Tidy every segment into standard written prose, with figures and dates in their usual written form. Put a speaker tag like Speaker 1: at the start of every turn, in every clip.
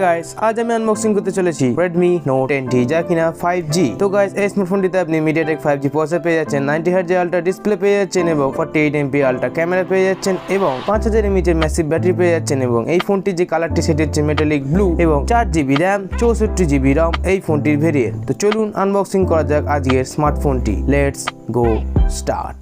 Speaker 1: Guys আজ আমি unboxing করতে চলেছি Redmi Note 10T যা কিনা 5G। তো গাইস এই স্মার্টফোনটিতে আপনি MediaTek 5G প্রসেসর পেয়ে যাচ্ছেন, 90Hz আল্ট্রা ডিসপ্লে পেয়ে যাচ্ছেন এবং 48MP আল্ট্রা ক্যামেরা পেয়ে যাচ্ছেন এবং 5000mAh এর ম্যাসিভ ব্যাটারি পেয়ে যাচ্ছেন এবং এই ফোনটির যে কালারটি সেটি হচ্ছে মেটালিক ব্লু এবং 4GB RAM 64GB ROM এই ফোনটির ভেরিয়েন্ট। তো চলুন আনবক্সিং করা যাক আজকের স্মার্টফোনটি। Let's go start.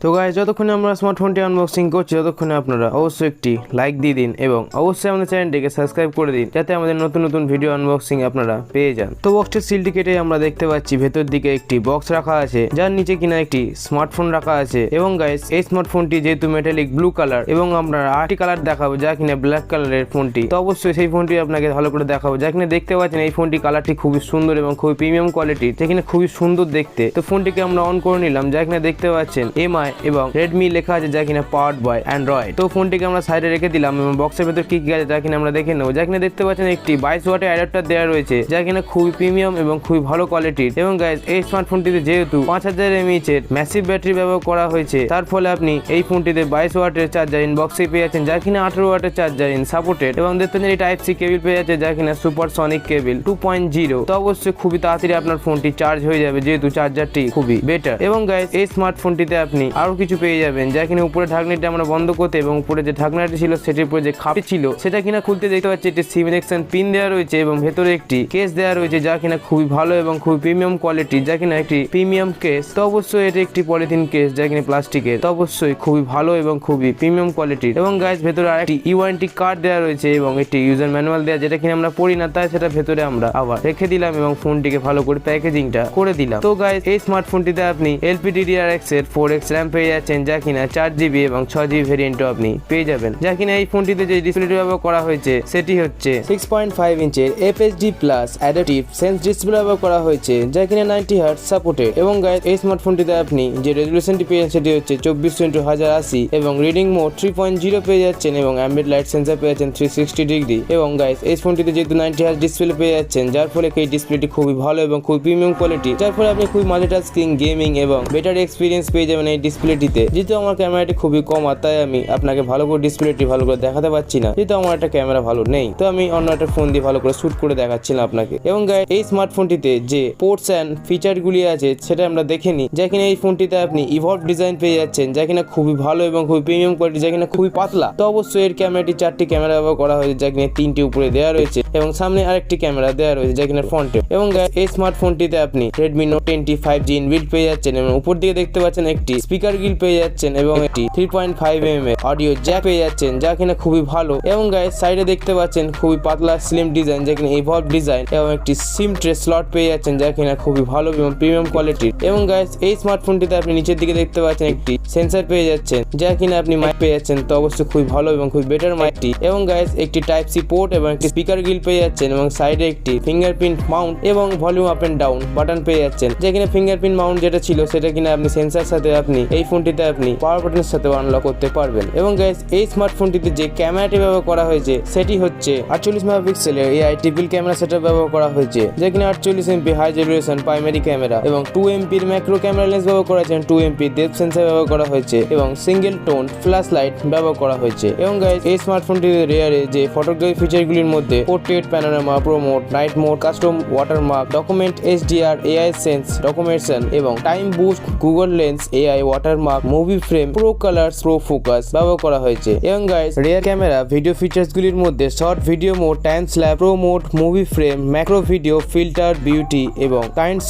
Speaker 1: তো গাইস যতক্ষণে আমরা স্মার্টফোনটি আনবক্সিং করছি ততক্ষণে আপনারা অবশ্যই একটি লাইক দিয়ে দিন এবং অবশ্যই আমাদের চ্যানেলটিকে সাবস্ক্রাইব করে দিন যাতে আমাদের নতুন নতুন ভিডিও আনবক্সিং আপনারা পেয়ে যান। তো বক্সটির সিলটি কেটে আমরা দেখতে পাচ্ছি ভেতর দিকে একটি বক্স রাখা আছে যার নিচে কিনা একটি স্মার্টফোন রাখা আছে এবং গাইস এই স্মার্টফোনটি যেহেতু মেটালিক ব্লু কালার এবং আমরা আরেকটি কালার দেখাবো যা কিনা ব্ল্যাক কালারের ফোনটি। তো অবশ্যই সেই ফোনটি আপনাকে ভালো করে দেখাবো যা কিনা দেখতে পাচ্ছেন এই ফোনটি কালারটি খুবই সুন্দর এবং খুবই প্রিমিয়াম কোয়ালিটির, যা কিনা খুবই সুন্দর দেখতে। তো ফোনটিকে আমরা অন করে নিলাম যা কিনা দেখতে পাচ্ছেন MI এবং Redmi লেখা আছে যা কিনা পাওয়ার্ড বাই অ্যান্ড্রয়েড। তো ফোনটিকে আমরা সাইডে রেখে দিলাম এবং বক্সের ভেতর কি কি আছে যা কিনা আমরা দেখে নেবো। যা কিনা দেখতে পাচ্ছেন একটি 22 ওয়াটের অ্যাডাপ্টার দেওয়া রয়েছে যা কিনা খুবই প্রিমিয়াম এবং খুবই ভালো কোয়ালিটির এবং গাইস এই স্মার্টফোনটিতে যেহেতু 5000mAh এর ম্যাসিভ ব্যাটারি ব্যবহার করা হয়েছে তার ফলে আপনি এই ফোনটিতে 22 ওয়াটের চার্জার ইন বক্সে পেয়ে যাচ্ছেন যা কিনা 18 ওয়াটের চার্জার ইন সাপোর্টেড এবং দেখতে পাচ্ছেন এই টাইপ সি কেবল পেয়ে যাচ্ছে যা কিনা সুপার সনিক কেবল 2.0। তো অবশ্যই খুবই তাড়াতাড়ি আপনার ফোনটি চার্জ হয়ে যাবে যেহেতু চার্জারটি খুবই বেটার এবং গাইস এই স্মার্টফোনটিতে আপনি আরো কিছু পেয়ে যাবেন যা কিনা উপরে ঢাকনিটা আমরা বন্ধ করতে এবং উপরে যে ঢাকনাটি ছিল সেটির উপরে যে খাপটি ছিল সেটা কিনা খুলতে দেখতে পাচ্ছি একটি সিম ইনজেকশন পিন দেওয়া রয়েছে এবং ভেতরে একটি কেস দেওয়া রয়েছে যা কিনা খুবই ভালো এবং খুবই প্রিমিয়াম কোয়ালিটি, যা কিনা একটি প্রিমিয়াম কেস। তো অবশ্যই এটি একটি পলিথিন কেস যা কিনা প্লাস্টিকের, তো অবশ্যই খুবই ভালো এবং খুবই প্রিমিয়াম কোয়ালিটির এবং গাইস ভেতরে আরেকটি ইওয়ারেন্টি কার্ড দেওয়া রয়েছে এবং একটি ইউজার ম্যানুয়াল দেওয়া যেটা কিনা আমরা পড়ি না তাই সেটা ভেতরে আমরা আবার রেখে দিলাম এবং ফোনটিকে ভালো করে প্যাকেজিংটা করে দিলাম। তো গাইস এই স্মার্টফোনটিতে আপনি LPDDR6 এর 4x RAM পেয়ে যাচ্ছেন যা কিনা 4GB এবং 6GB ভেরিয়েন্টও আপনি পেয়ে যাবেন। যা কিনা এই ফোনটিতে যে ডিসপ্লেটি ব্যবহার করা হয়েছে সেটি হচ্ছে 6.5 ইঞ্চের FHD plus adaptive sense display ব্যবহার করা হয়েছে যা কিনা 90Hz সাপোর্টেড এবং গাইস এই স্মার্টফোনটিতে আপনি যে রেজোলিউশনটি পেয়ে যাচ্ছেন সেটি হচ্ছে 24x1080 এবং রিডিং মোড 3.0 পেয়ে যাচ্ছেন এবং অ্যাম্বিয়েন্ট লাইট সেন্সর পেয়ে যাচ্ছেন 360 ডিগ্রি এবং গাইস এই ফোনটিতে যেহেতু 90Hz ডিসপ্লে পেয়ে যাচ্ছেন যার ফলে এই ডিসপ্লেটি খুবই ভালো এবং খুবই প্রিমিয়াম কোয়ালিটি, যার ফলে আপনি খুবই মাল্টিটাস্কিং গেমিং এবং বেটার এক্সপিরিয়েন্স পেয়ে যাবেন এই ডিসপ্লেটিতে। যেহেতু আমার ক্যামেরাটি খুবই কম আর তাই আমি আপনাকে ভালো করে ডিসপ্লেটি ভালো করে দেখাতে পারছি না, যেহেতু আমার একটা ক্যামেরা ভালো নেই, তো আমি অন্য একটা ফোন দিয়ে ভালো করে শুট করে দেখাচ্ছিলাম আপনাকে। এবং গাইস এই স্মার্টফোনটিতে যে পোর্টস এন্ড ফিচারগুলি আছে সেটা আমরা দেখে নিই। যা কিনা এই ফোনটিতে আপনি ইভলভ ডিজাইন পেয়ে যাচ্ছেন যা কিনা খুবই ভালো এবং খুবই প্রিমিয়াম কোয়ালিটি, যা কিনা খুবই পাতলা। তো অবশ্যই এর ক্যামেরাটি 4টি ক্যামেরা ব্যবহার করা হয়েছে যা কিনা 3টি উপরে দেওয়া রয়েছে এবং সামনে আরেকটি ক্যামেরা দেওয়া রয়েছে যা কিনা ফ্রন্টে। এবং গাইস এই স্মার্টফোনটিতে আপনি Redmi Note 10T 5G inbuilt পেয়ে যাচ্ছেন এবং উপর দিকে দেখতে পাচ্ছেন একটি স্পিকার গিল পেয়ে যাচ্ছেন এবং একটি 3.5mm অডিও জ্যাক পেয়ে যাচ্ছেন যা কিনা খুবই ভালো এবং গাইস সাইডে দেখতে পাচ্ছেন খুবই পাতলা স্লিম ডিজাইন যা কিনা ইভলভ ডিজাইন এবং একটি সিম ট্রে স্লট পেয়ে যাচ্ছেন যা কিনা খুবই ভালো এবং প্রিমিয়াম কোয়ালিটির। এবং গাইস এই স্মার্টফোনটিতে আপনি নিচের দিকে দেখতে পাচ্ছেন একটি সেন্সর পেয়ে যাচ্ছেন যা কিনা আপনি মাইক পেয়ে যাচ্ছেন, তো অবশ্যই খুবই ভালো এবং খুবই বেটার মাইকটি। এবং গাইস একটি টাইপ সি পোর্ট এবং একটি স্পিকার গিল পেয়ে যাচ্ছেন এবং সাইডে একটি ফিঙ্গারপ্রিন্ট মাউন্ট এবং volume up and down button পেয়ে যাচ্ছেন যা কিনা ফিঙ্গারপ্রিন্ট মাউন্ট যেটা ছিল সেটা কিনা আপনি সেন্সর সাথে আপনি এই ফোনটিতে আপনি পাওয়ার বাটনের সাথে আনলক করতে পারবেন। এবং গাইস এই স্মার্টফোনটিতে যে ক্যামেরাটি ব্যবহার করা হয়েছে সেটি হচ্ছে 48 মেগাপিক্সেলের AI ট্রিপল ক্যামেরা সেটআপ ব্যবহার করা হয়েছে যা কিনা 48MP high resolution primary camera এবং 2MP এর ম্যাক্রো ক্যামেরা লেন্স ব্যবহার করা হয়েছে, 2MP ডেপথ সেন্সর ব্যবহার করা হয়েছে এবং সিঙ্গেল টোন ফ্ল্যাশ লাইট ব্যবহার করা হয়েছে। এবং গাইস এই স্মার্টফোনটিতে রেয়ারে যে ফটোগ্রাফি ফিচারগুলির মধ্যে portrait, panorama, pro mode, night mode, custom watermark, document HDR, AI sense documentation এবং time boost, Google lens, AI watermark, movie frame, pro colours, pro focus ব্যবহার করা হয়েছে। এবং guys rear camera video features গুলির মধ্যে short video mode, time স্ল্যাপ, pro mode, movie frame, macro video, filter, beauty এবং kind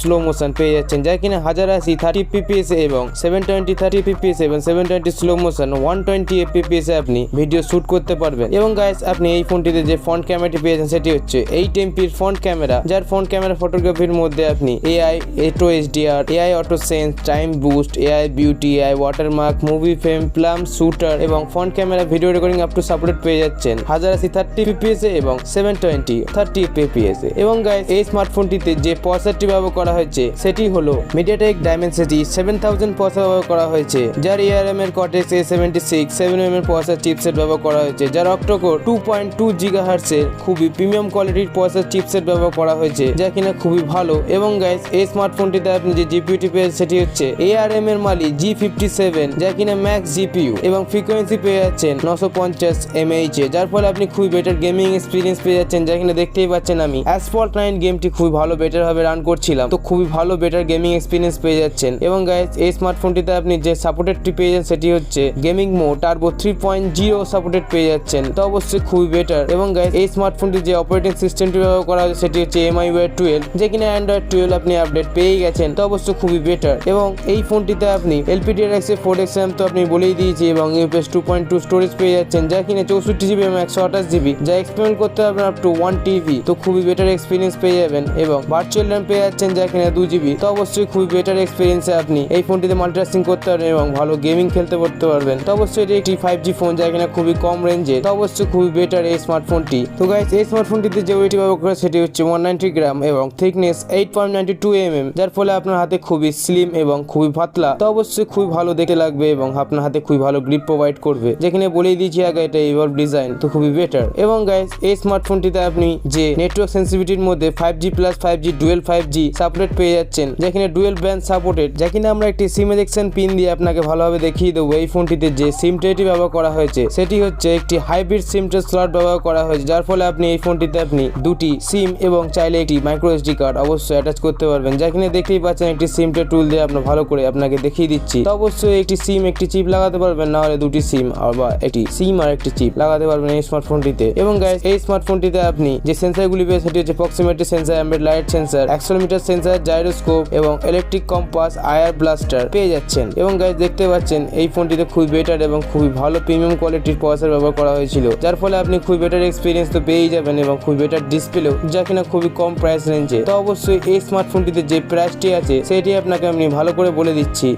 Speaker 1: slow motion পেয়ে যাচ্ছেন যা কিনা 1080 30fps এবং 720 30fps এবং 720 স্লো মোশন 120fps এ আপনি ভিডিও শুট করতে পারবেন। এবং গাইস আপনি এই ফোনটিতে যে ফ্রন্ট ক্যামেরাটি পেয়েছেন সেটি হচ্ছে 8MP ফ্রন্ট ক্যামেরা, যার ফ্রন্ট ক্যামেরা ফটোগ্রাফির মধ্যে আপনি AI Auto HDR, AI Auto Sense, time boost, AI beauty, AI watermark, movie frame, palm shutter এবং front camera video recording up to supported পেয়ে যাচ্ছেন 1080 30fps এবং 720 30fps। এবং গাইস এই স্মার্টফোনটিতে যে প্রসেসরটি ব্যবহার করা হয়েছে সেটি হলো MediaTek Dimensity 7000 প্রসেসর ব্যবহার করা হয়েছে, যার ARM এর Cortex A76 7mm এর প্রসেসর চিপসেট ব্যবহার করা হয়েছে, যার অক্টোকোর 2.2 GHz এর খুবই প্রিমিয়াম কোয়ালিটির প্রসেসর চিপসেট ব্যবহার করা হয়েছে যা কিনা খুবই ভালো। এবং গাইস এই স্মার্টফোনটিতে আপনি যে জিপিইউটি পেয়ে সেটি হচ্ছে ARM এর নর্মালি G57 যা কিনা ম্যাক্স জিপিইউ এবং ফ্রিকোয়েন্সি পেয়ে যাচ্ছেন 950 mAh যার ফলে আপনি খুবই বেটার গেমিং এক্সপিরিয়েন্স পেয়ে যাচ্ছেন। যা কিনা দেখতেই পাচ্ছেন আমি অ্যাসফল্ট 9 গেমটি খুবই ভালো বেটার ভাবে রান করছিলাম, তো খুবই ভালো বেটার গেমিং এক্সপিরিয়েন্স পেয়ে যাচ্ছেন। এবং গাইস এই স্মার্টফোনটিতে আপনি যে সাপোর্টেডটি পেয়ে যাচ্ছেন সেটি হচ্ছে গেমিং মোড টার্বো 3.0 সাপোর্টেড পেয়ে যাচ্ছেন, তো অবশ্যই খুবই বেটার। এবং গাইস এই স্মার্টফোনটি যে অপারেটিং সিস্টেমটি ব্যবহার করা হয়েছে সেটি হচ্ছে MIUI 12 যে কিনা অ্যান্ড্রয়েড 12 আপনি আপডেট পেয়েই গেছেন, তো অবশ্যই খুবই বেটার। এবং এই ফোনটিতে আপনি LPDDR 4x RAM তো আপনি বলেই দিয়েছি এবং UFS 2.2 স্টোরেজ পেয়ে যাচ্ছেন যা কিনা 64GB এবং 128GB যা এক্সপেরিমেন্ট করতে হবে আপ টু 1TB, তো খুবই বেটার এক্সপিরিয়েন্স পেয়ে যাবেন। এবং ভার্চুয়াল RAM পেয়ে যাচ্ছেন যা কিনা 2GB, তো অবশ্যই খুবই বেটার এক্সপিরিয়েন্সে আপনি এই ফোনটিতে মাল্টিটাস্কিং করতে পারবেন এবং ভালো গেমিং খেলতে করতে পারবেন। তো অবশ্যই এটি একটি 5G ফোন যা কিনা খুবই কম রেঞ্জে, তো অবশ্যই খুবই বেটার এই স্মার্টফোনটি। তো গাইস এই স্মার্টফোনটিতে যে ওয়েটটি ব্যবহার করে সেটি হচ্ছে 190 গ্রাম এবং থিকনেস 8.92 mm যার ফলে আপনার হাতে খুবই স্লিম এবং খুবই পাতলা, তো অবশ্যই খুবই ভালো দেখতে লাগবে এবং আপনার হাতে খুবই ভালো গ্রিপ প্রোভাইড করবে। যেখানে বলেই দিয়েছি আগে এটা ইভলভ ডিজাইন, তো খুবই বেটার। এবং গাইস এই স্মার্টফোনটিতে আপনি যে নেটওয়ার্ক সেন্সিটিভিটির মধ্যে 5G plus 5G dual 5G supported পেয়ে যাচ্ছেন যেখানে ডুয়েল ব্যান্ড সাপোর্টেড, যা কিনা আমরা একটি সিম এজেকশন পিন দিয়ে আপনাকে ভালোভাবে দেখিয়ে দেবো। এই ফোনটিতে যে সিম ট্রেটি ব্যবহার করা হয়েছে সেটি হচ্ছে একটি হাইব্রিড সিম ট্রে স্লট ব্যবহার করা হয়েছে যার ফলে আপনি এই ফোনটিতে আপনি দুটি সিম এবং চাইলে একটি মাইক্রো এসডি কার্ড অবশ্যই অ্যাটাচ করতে পারবেন। যা কিনা দেখতেই পাচ্ছেন একটি সিম ট্রে টুল দিয়ে আপনার ভালো করে আপনাকে দেখিয়ে দিচ্ছি, তো অবশ্যই একটি সিম একটি চিপ লাগাতে পারবেন, না হলে দুটি সিম বা একটি সিম আর একটি চিপ লাগাতে পারবেন এই স্মার্টফোনটিতে। এবং গাইস এই স্মার্টফোনটিতে আপনি যে সেন্সরগুলি পেয়ে সেটি হচ্ছে proximity sensor, ambient light sensor, accelerometer sensor, gyroscope এবং ইলেকট্রিক কম্পাস, আয়ার ব্লাস্টার পেয়ে যাচ্ছেন। এবং গাইস দেখতে পাচ্ছেন এই ফোনটিতে খুবই বেটার এবং খুবই ভালো প্রিমিয়াম কোয়ালিটির প্রসেসর ব্যবহার করা হয়েছিল যার ফলে আপনি খুবই বেটার এক্সপিরিয়েন্স তো পেয়েই যাবেন এবং খুবই বেটার ডিসপ্লেও যা কিনা খুবই কম প্রাইস রেঞ্জে। তো অবশ্যই এই স্মার্টফোনটিতে যে প্রাইসটি আছে সেটি আপনাকে আমি ভালো করে বলে দিচ্ছি।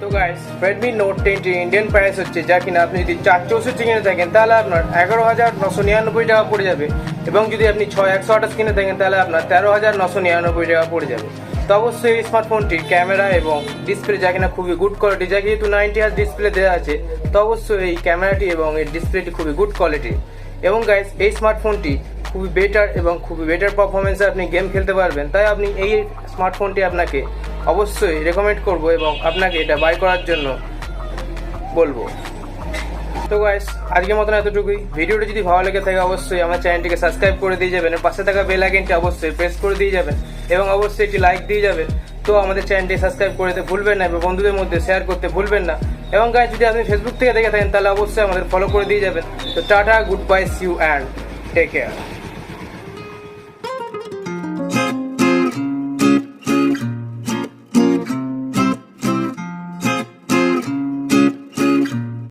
Speaker 1: তো গাইস Redmi Note 10 টি ইন্ডিয়ান প্রাইস হচ্ছে যা কিনা আপনি যদি 464 কিনে থাকেন তাহলে আপনার 11,999 টাকা পড়ে যাবে এবং যদি আপনি 6128 কিনে থাকেন তাহলে আপনার 13,999 টাকা পড়ে যাবে। তো অবশ্যই এই স্মার্টফোনটির ক্যামেরা এবং ডিসপ্লে যা কিনা খুবই গুড কোয়ালিটি, যা যেহেতু 90Hz ডিসপ্লে দেওয়া আছে তো অবশ্যই এই ক্যামেরাটি এবং এর ডিসপ্লেটি খুবই গুড কোয়ালিটি। এবং গাইস এই স্মার্টফোনটি খুবই বেটার এবং খুবই বেটার পারফরমেন্সে আপনি গেম খেলতে পারবেন, তাই আপনি এই স্মার্টফোনটি আপনাকে অবশ্যই রেকমেন্ড করব এবং আপনাকে এটা বাই করার জন্য বলবো। তো গাইস আজকের মতন এতটুকুই। ভিডিওটি যদি ভালো লেগে থাকে অবশ্যই আমার চ্যানেলটিকে সাবস্ক্রাইব করে দিয়ে যাবেন, পাশে থাকা বেল আইকনটি অবশ্যই প্রেস করে দিয়ে যাবেন এবং অবশ্যই একটি লাইক দিয়ে যাবেন। তো আমাদের চ্যানেলটি সাবস্ক্রাইব করতে ভুলবেন না এবং বন্ধুদের মধ্যে শেয়ার করতে ভুলবেন না। এবং গাইস যদি আপনি ফেসবুক থেকে দেখে থাকেন তাহলে অবশ্যই আমাদের ফলো করে দিয়ে যাবেন। তো টাটা, good bye, see you and take care.